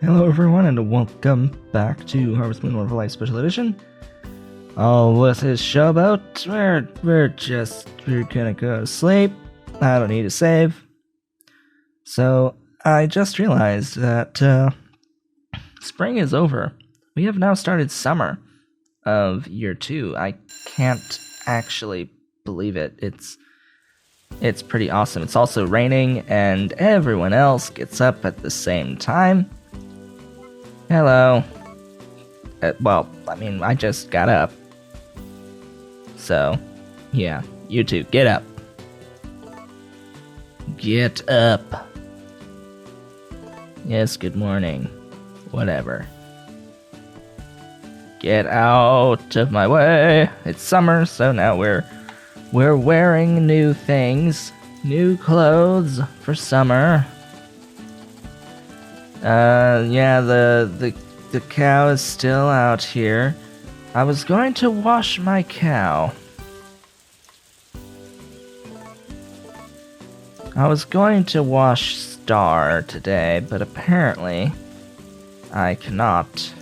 Hello everyone and welcome back to Harvest Moon Wonderful Life Special Edition. Oh, with this showboat, we're gonna go to sleep. I don't need to save. So, I just realized that spring is over. We have now started summer of year 2. I can't actually believe it. It's pretty awesome. It's also raining and everyone else gets up at the same time. Hello. I just got up. So, yeah, you two, get up. Get up. Yes, good morning. Whatever. Get out of my way. It's summer, so now we're wearing new things, new clothes for summer. Yeah, the cow is still out here. I was going to wash my cow. I was going to wash Star today, but apparently I cannot.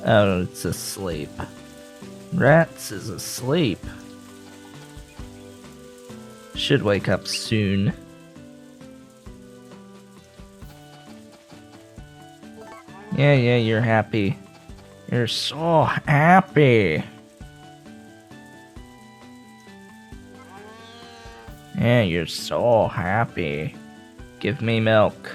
Oh, it's asleep. Rats is asleep. Should wake up soon. Yeah, you're happy. You're so happy. Yeah, you're so happy. Give me milk.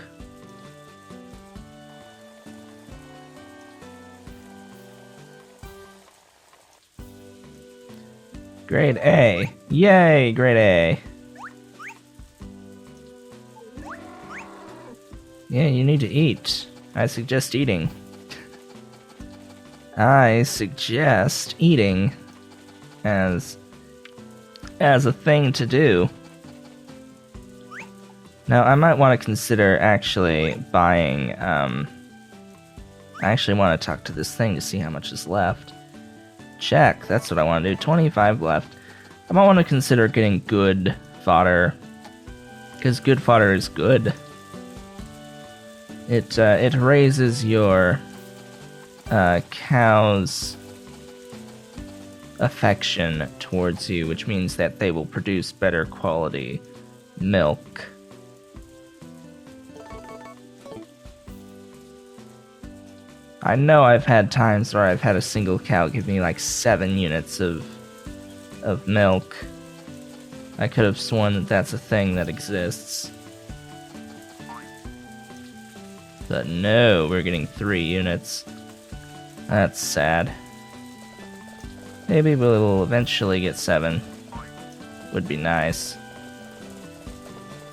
Grade A. Yay, grade A. Yeah, you need to eat. I suggest eating. I suggest eating as a thing to do. Now, I might want to consider actually buying, I actually want to talk to this thing to see how much is left. Check, that's what I want to do, 25 left. I might want to consider getting good fodder, because good fodder is good. It raises your cow's affection towards you, which means that they will produce better quality milk. I know I've had times where I've had a single cow give me like 7 units of milk. I could have sworn that that's a thing that exists. But no, we're getting 3 units. That's sad. Maybe we'll eventually get 7. Would be nice.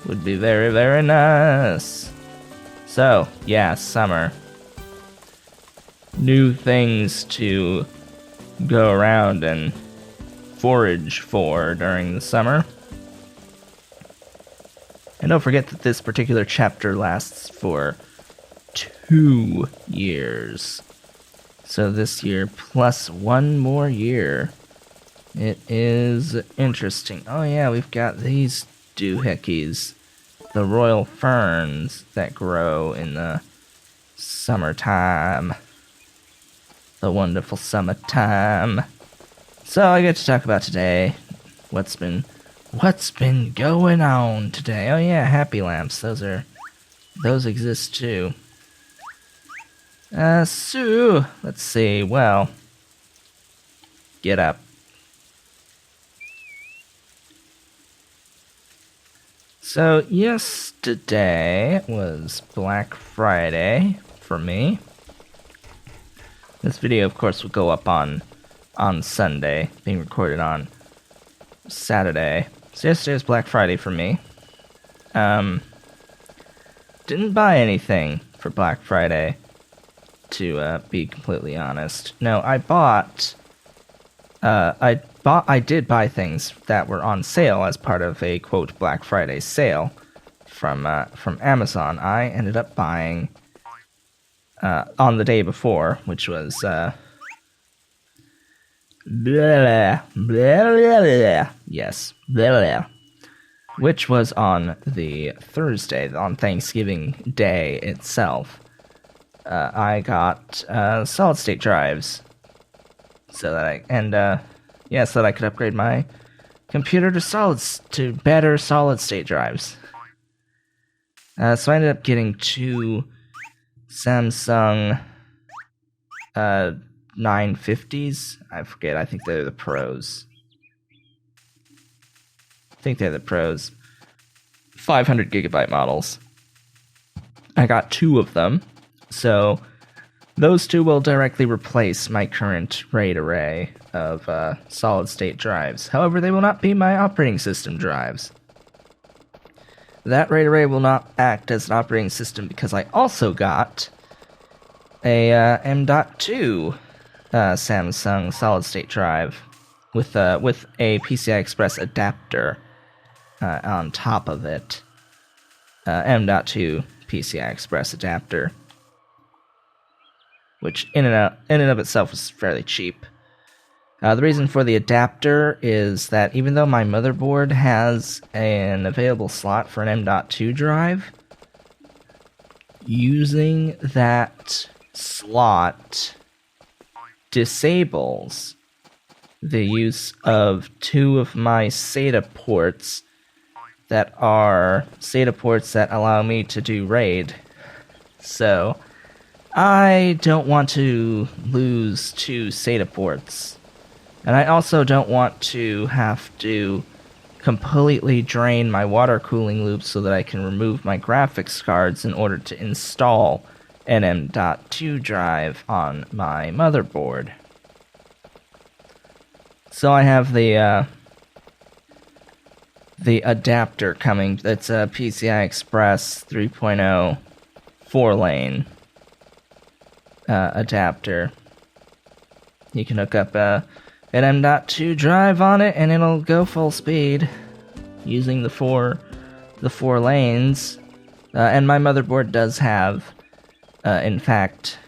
Would be very, very nice. So, yeah, summer. New things to go around and forage for during the summer. And don't forget that this particular chapter lasts for 2 years. So this year plus 1 more year. It is interesting. Oh yeah, we've got these doohickeys. The royal ferns that grow in the summertime. The wonderful summertime. So I get to talk about today. What's been going on today? Oh yeah, happy lamps. Those exist too. So, let's see, well, get up. So, yesterday was Black Friday for me. This video, of course, will go up on Sunday, being recorded on Saturday. So yesterday was Black Friday for me. Didn't buy anything for Black Friday, to be completely honest. No, I did buy things that were on sale as part of a quote Black Friday sale from Amazon. I ended up buying on the day before, which was yes, which was on the Thursday, on Thanksgiving Day itself. I got solid state drives, so that I could upgrade my computer to better solid state drives. So I ended up getting two Samsung 950s. I forget. I think they're the Pros. 500 gigabyte models. I got two of them, so those two will directly replace my current RAID array of solid-state drives. However, they will not be my operating system drives. That RAID array will not act as an operating system because I also got a M.2 Samsung solid-state drive with a PCI Express adapter on top of it. M.2 PCI Express adapter, which in and of itself was fairly cheap. The reason for the adapter is that even though my motherboard has an available slot for an M.2 drive, using that slot disables the use of two of my SATA ports that are SATA ports that allow me to do RAID. So I don't want to lose two SATA ports. And I also don't want to have to completely drain my water cooling loop so that I can remove my graphics cards in order to install an M.2 drive on my motherboard. So I have the adapter coming. That's a PCI Express 3.0 4-lane adapter. You can hook up an M.2 drive on it, and it'll go full speed using the four lanes. And my motherboard does have, in fact,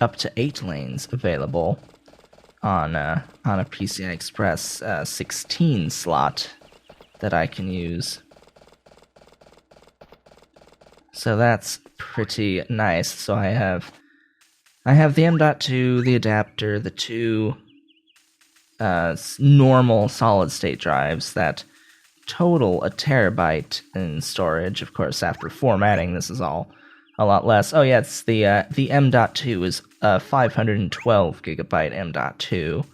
up to 8 lanes available on a PCI Express 16 slot that I can use. So that's pretty nice. So I have the M.2, the adapter, the two normal solid-state drives that total a terabyte in storage. Of course, after formatting, this is all a lot less. Oh yeah, it's the M.2 is a 512 gigabyte M.2,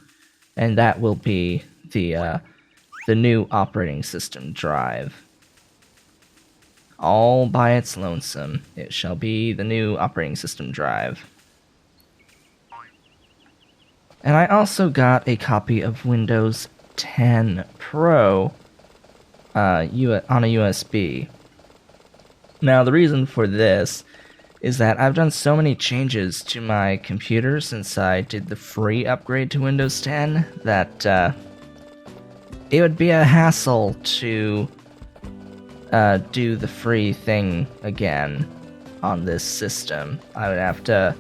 and that will be the new operating system drive. All by its lonesome, it shall be the new operating system drive. And I also got a copy of Windows 10 Pro on a USB. Now, the reason for this is that I've done so many changes to my computer since I did the free upgrade to Windows 10 that it would be a hassle to do the free thing again on this system. I would have to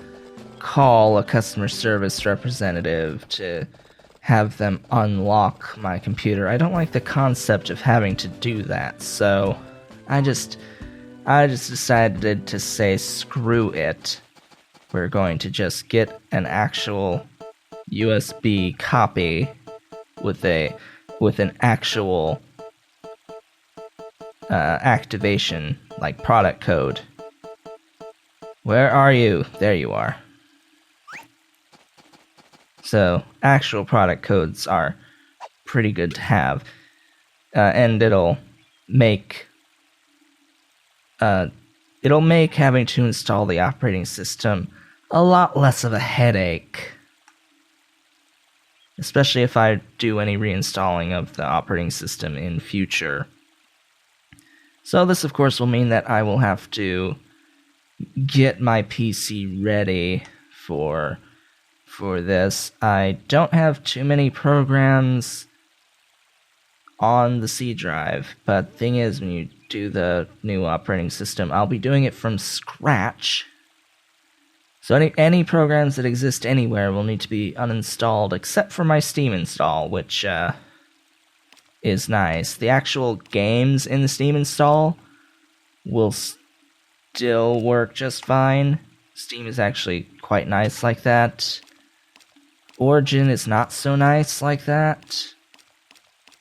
call a customer service representative to have them unlock my computer. I don't like the concept of having to do that, so I just decided to say screw it. We're going to just get an actual USB copy with an actual activation, like product code. Where are you? There you are. So, actual product codes are pretty good to have, and it'll make having to install the operating system a lot less of a headache, especially if I do any reinstalling of the operating system in future. So this, of course, will mean that I will have to get my PC ready for this. I don't have too many programs on the C drive, but the thing is, when you do the new operating system, I'll be doing it from scratch. So any programs that exist anywhere will need to be uninstalled, except for my Steam install, which is nice. The actual games in the Steam install will still work just fine. Steam is actually quite nice like that. Origin is not so nice like that.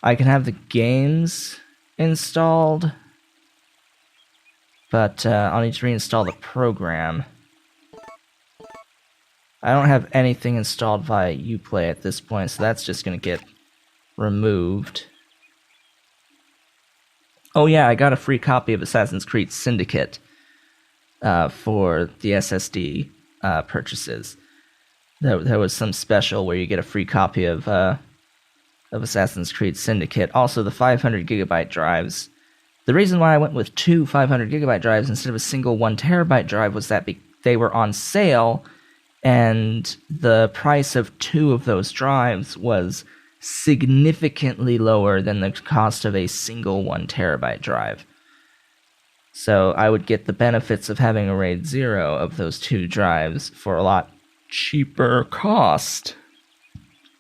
I can have the games installed, but I'll need to reinstall the program. I don't have anything installed via Uplay at this point, so that's just going to get removed. Oh yeah, I got a free copy of Assassin's Creed Syndicate for the SSD purchases. There was some special where you get a free copy of Assassin's Creed Syndicate. Also, the 500 gigabyte drives. The reason why I went with two 500 gigabyte drives instead of a single 1 terabyte drive was that they were on sale, and the price of 2 of those drives was significantly lower than the cost of a single 1 terabyte drive. So I would get the benefits of having a RAID 0 of those 2 drives for a lot cheaper cost,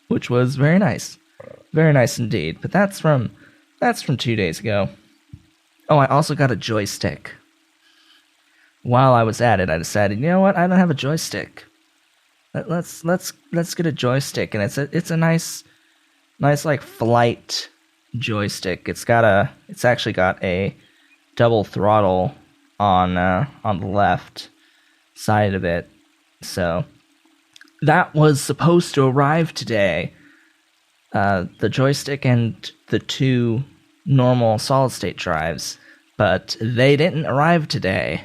which was very nice. Very nice indeed. But that's from 2 days ago. Oh, I also got a joystick. While I was at it, I decided, you know what? I don't have a joystick. Let's get a joystick, and it's a nice like flight joystick. It's actually got a double throttle on the left side of it. So that was supposed to arrive today. The joystick and the 2 normal solid state drives, but they didn't arrive today.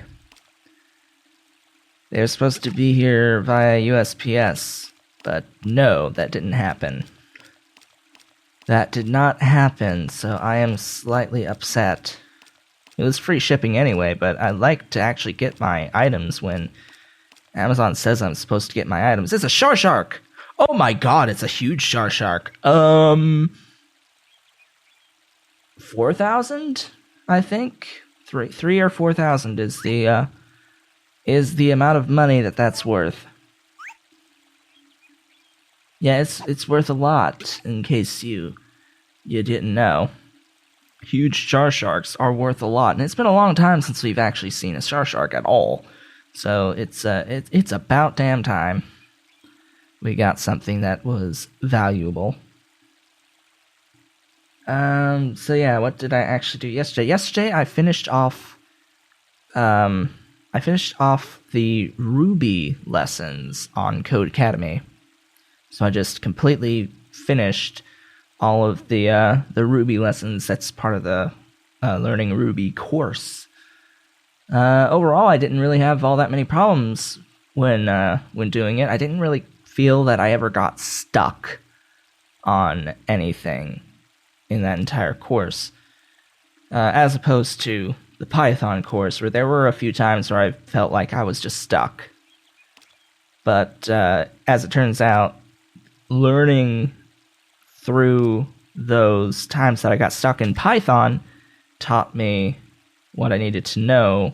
They were supposed to be here via USPS, but no, that didn't happen. That did not happen, so I am slightly upset. It was free shipping anyway, but I like to actually get my items when Amazon says I'm supposed to get my items. It's a shark! Oh my god, it's a huge shark. 4,000, I think. 3 or 4,000 is the amount of money that's worth. Yeah, it's worth a lot, in case you didn't know. Huge sharks are worth a lot, and it's been a long time since we've actually seen a shark at all. So it's about damn time we got something that was valuable. So yeah, what did I actually do yesterday? Yesterday I finished off the Ruby lessons on Codecademy. So I just completely finished all of the Ruby lessons. That's part of the Learning Ruby course. Overall, I didn't really have all that many problems when doing it. I didn't really feel that I ever got stuck on anything in that entire course, as opposed to the Python course, where there were a few times where I felt like I was just stuck. But as it turns out, learning through those times that I got stuck in Python taught me what I needed to know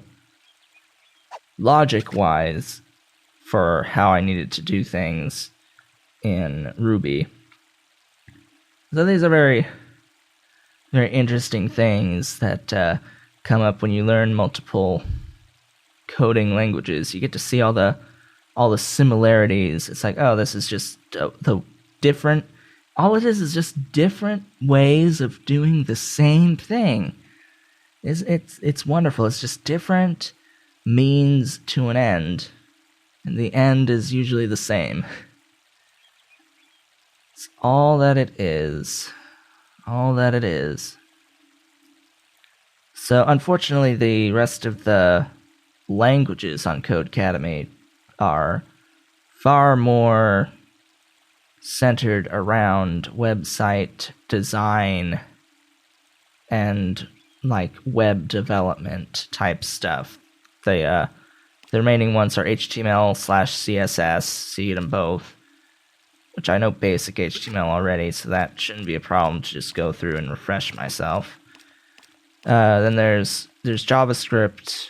logic-wise for how I needed to do things in Ruby. So these are very, very interesting things that come up when you learn multiple coding languages. You get to see all the similarities. It's like, oh, this is just the different. All it is just different ways of doing the same thing. It's wonderful. It's just different means to an end, and the end is usually the same. It's all that it is. All that it is. So, unfortunately, the rest of the languages on Codecademy are far more centered around website design and like web development type stuff. The remaining ones are HTML/CSS, so you get them both, which I know basic HTML already, so that shouldn't be a problem to just go through and refresh myself. Then there's JavaScript,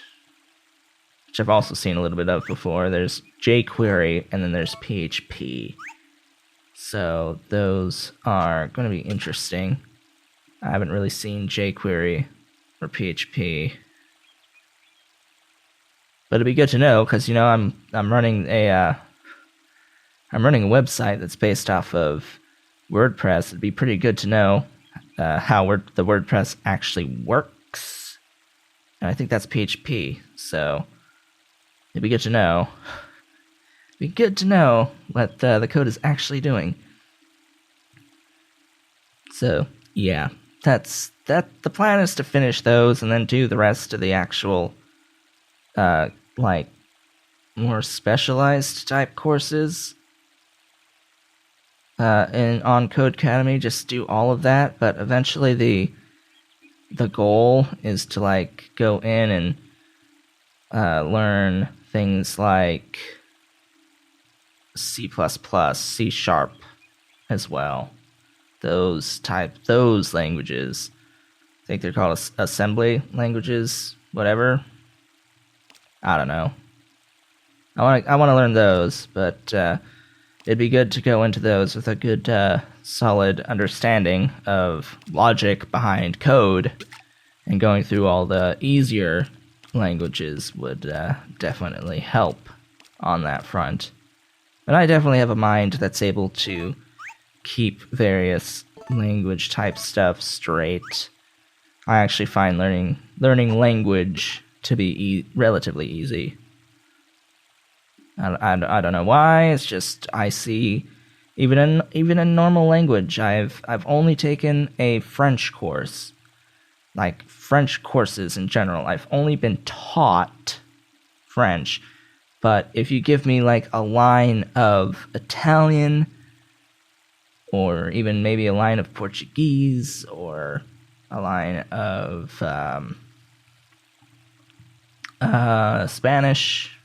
which I've also seen a little bit of before. There's jQuery, and then there's PHP. So those are going to be interesting. I haven't really seen jQuery or PHP. But it'd be good to know, because I'm running a website that's based off of WordPress. It'd be pretty good to know how the WordPress actually works. And I think that's PHP, so it'd be good to know. It'd be good to know what the code is actually doing. So yeah, the plan is to finish those and then do the rest of the actual like more specialized type courses on Codecademy. Just do all of that, but eventually the goal is to like go in and learn things like C++, C# as well. Those languages. I think they're called assembly languages, whatever. I don't know. I want to learn those, but it'd be good to go into those with a good, solid understanding of logic behind code, and going through all the easier languages would definitely help on that front. But I definitely have a mind that's able to keep various language type stuff straight. I actually find learning language to be relatively easy. I don't know why. It's just I see even in normal language. I've only taken a French course, like French courses in general. I've only been taught French, but if you give me like a line of Italian, or even maybe a line of Portuguese, or a line of Spanish,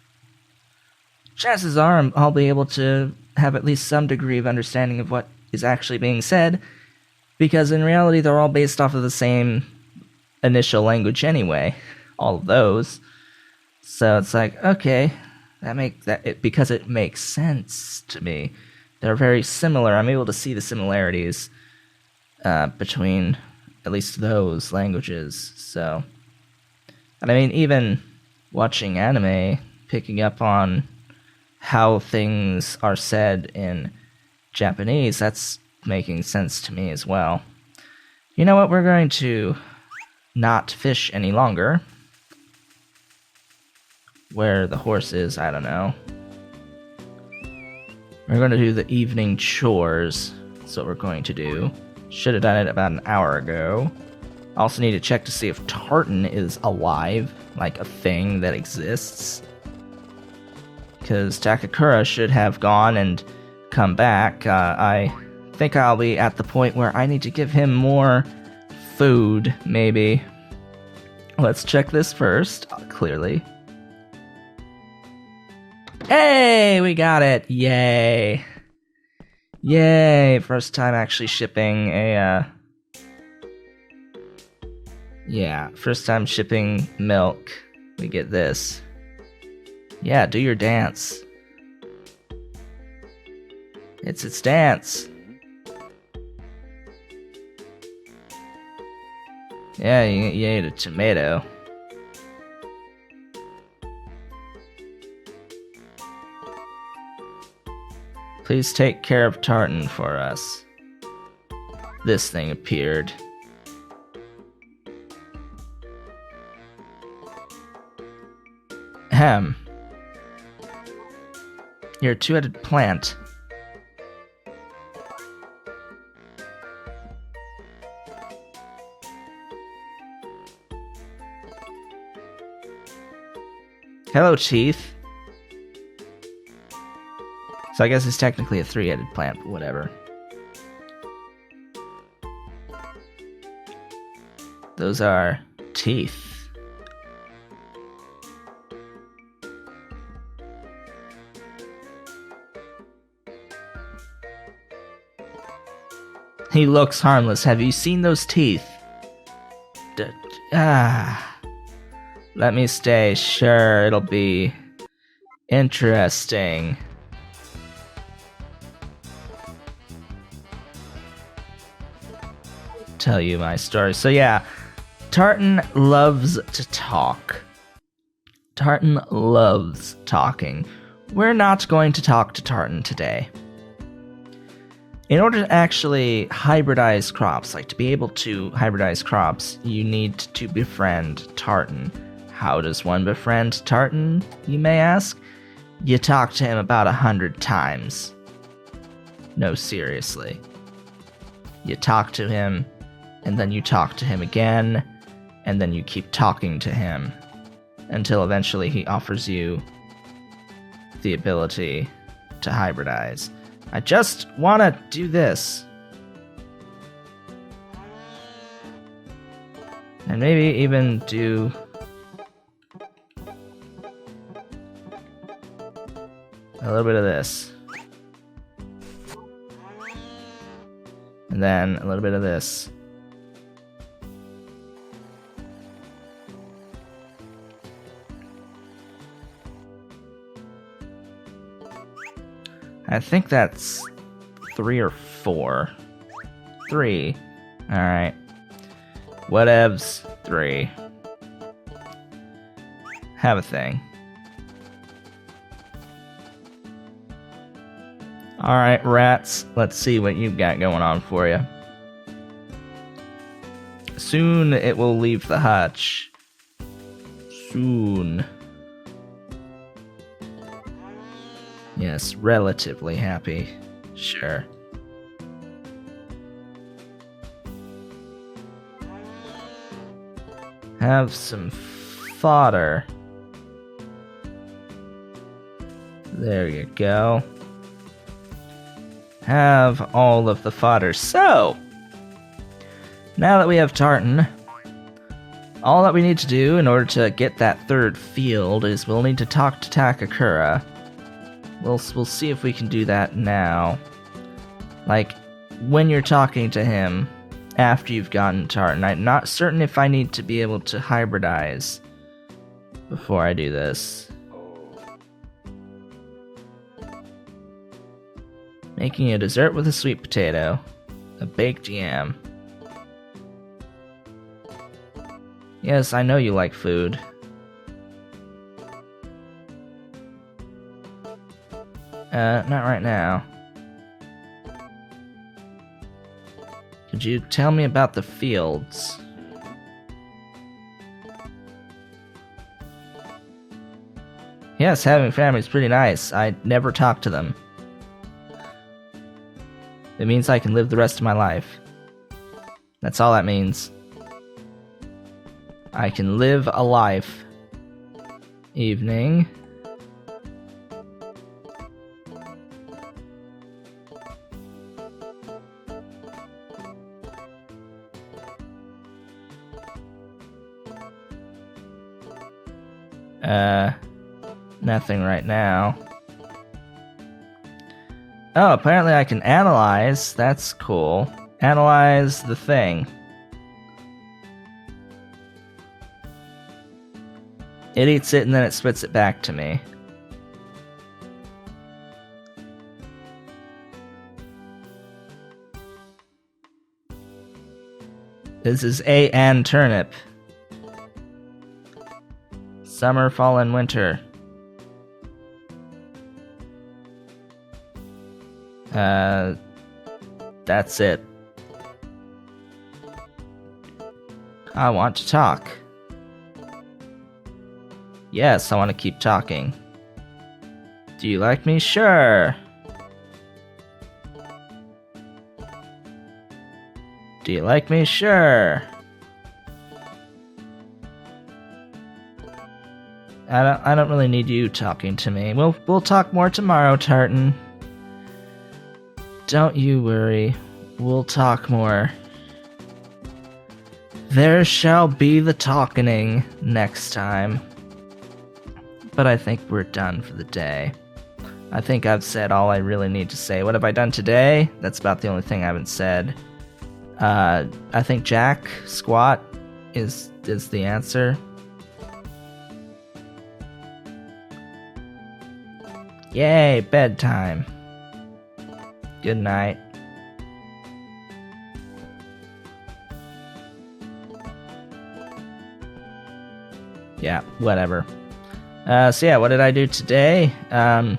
chances are I'll be able to have at least some degree of understanding of what is actually being said, because in reality they're all based off of the same initial language anyway, all of those. So it's like, okay, because it makes sense to me. They're very similar. I'm able to see the similarities between at least those languages. So, and I mean, even watching anime, picking up on how things are said in Japanese, that's making sense to me as well. You know what? We're going to not fish any longer. Where the horse is, I don't know. We're going to do the evening chores. That's what we're going to do. Should have done it about an hour ago. Also need to check to see if Tartan is alive, like a thing that exists. Because Takakura should have gone and come back. I think I'll be at the point where I need to give him more food, maybe. Let's check this first, clearly. Hey, we got it! Yay! Yay! First time actually shipping a, yeah, first time shipping milk. We get this. Yeah, do your dance. It's its dance. Yeah, you ate a tomato. Please take care of Tartan for us. This thing appeared. Ahem. You're a two-headed plant. Hello, teeth. So I guess it's technically a three-headed plant, but whatever. Those are teeth. He looks harmless. Have you seen those teeth? Let me stay. Sure, it'll be interesting. tell you my story. So yeah, Tartan loves to talk. Tartan loves talking. We're not going to talk to Tartan today. In order to actually hybridize crops, like to be able to hybridize crops, you need to befriend Tartan. How does one befriend Tartan, you may ask? You talk to him about 100 times. No, seriously. You talk to him, and then you talk to him again, and then you keep talking to him until eventually he offers you the ability to hybridize. I just want to do this. And maybe even do a little bit of this. And then a little bit of this. I think that's 3 or 4. 3. Alright. Whatevs. 3. Have a thing. Alright, rats. Let's see what you've got going on for you. Soon it will leave the hutch. Soon. Yes, relatively happy. Sure. Have some fodder. There you go. Have all of the fodder. So, now that we have Tartan, all that we need to do in order to get that third field is we'll need to talk to Takakura. We'll see if we can do that now. Like, when you're talking to him after you've gotten Tartan. I'm not certain if I need to be able to hybridize before I do this. Making a dessert with a sweet potato. A baked yam. Yes, I know you like food. Not right now. Could you tell me about the fields? Yes, having family is pretty nice. I never talk to them. It means I can live the rest of my life. That's all that means. I can live a life. Evening. Nothing right now. Oh, apparently I can analyze. That's cool. Analyze the thing. It eats it and then it spits it back to me. This is A and turnip. Summer, fall, and winter. That's it. I want to talk. Yes, I want to keep talking. Do you like me? Sure. Do you like me? Sure. I don't really need you talking to me. We'll talk more tomorrow, Tartan. Don't you worry. We'll talk more. There shall be the talking next time. But I think we're done for the day. I think I've said all I really need to say. What have I done today? That's about the only thing I haven't said. I think Jack Squat is the answer. Yay, bedtime. Good night. Yeah, whatever. So yeah, what did I do today? Well,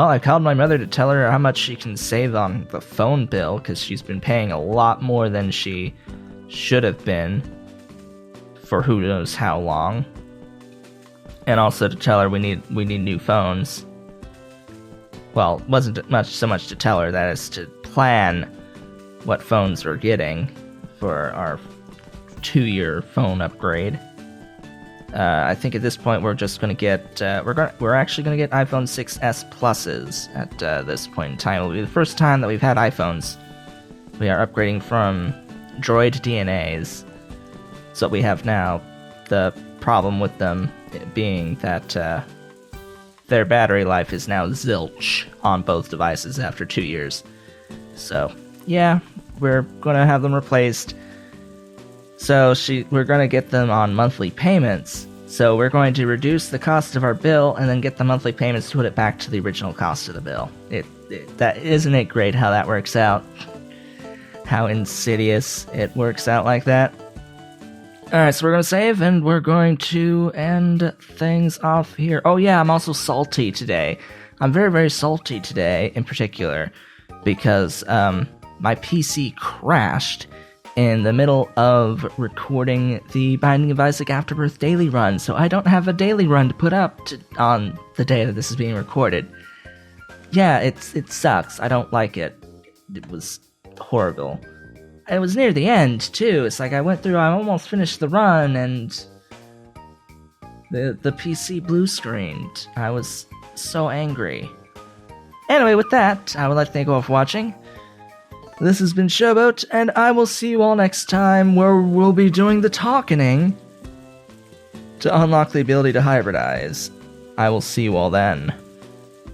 I called my mother to tell her how much she can save on the phone bill, because she's been paying a lot more than she should have been for who knows how long. And also to tell her we need new phones. Well, it wasn't so much to tell her, that is to plan what phones we're getting for our 2-year phone upgrade. I think at this point we're just going to get we're actually going to get iPhone 6s Pluses at this point in time. It'll be the first time that we've had iPhones. We are upgrading from Droid DNAs. So what we have now, the problem with them being that their battery life is now zilch on both devices after 2 years. So yeah, we're going to have them replaced. So we're going to get them on monthly payments. So we're going to reduce the cost of our bill and then get the monthly payments to put it back to the original cost of the bill. That isn't it great how that works out? How insidious it works out like that. Alright, so we're going to save and we're going to end things off here. Oh yeah, I'm also salty today. I'm very, very salty today in particular because my PC crashed in the middle of recording the Binding of Isaac Afterbirth daily run, so I don't have a daily run to put up on the day that this is being recorded. Yeah, it sucks. I don't like it. It was horrible. It was near the end, too. It's like I almost finished the run, and the PC blue screened. I was so angry. Anyway, with that, I would like to thank you all for watching. This has been Showboat, and I will see you all next time, where we'll be doing the talkening to unlock the ability to hybridize. I will see you all then.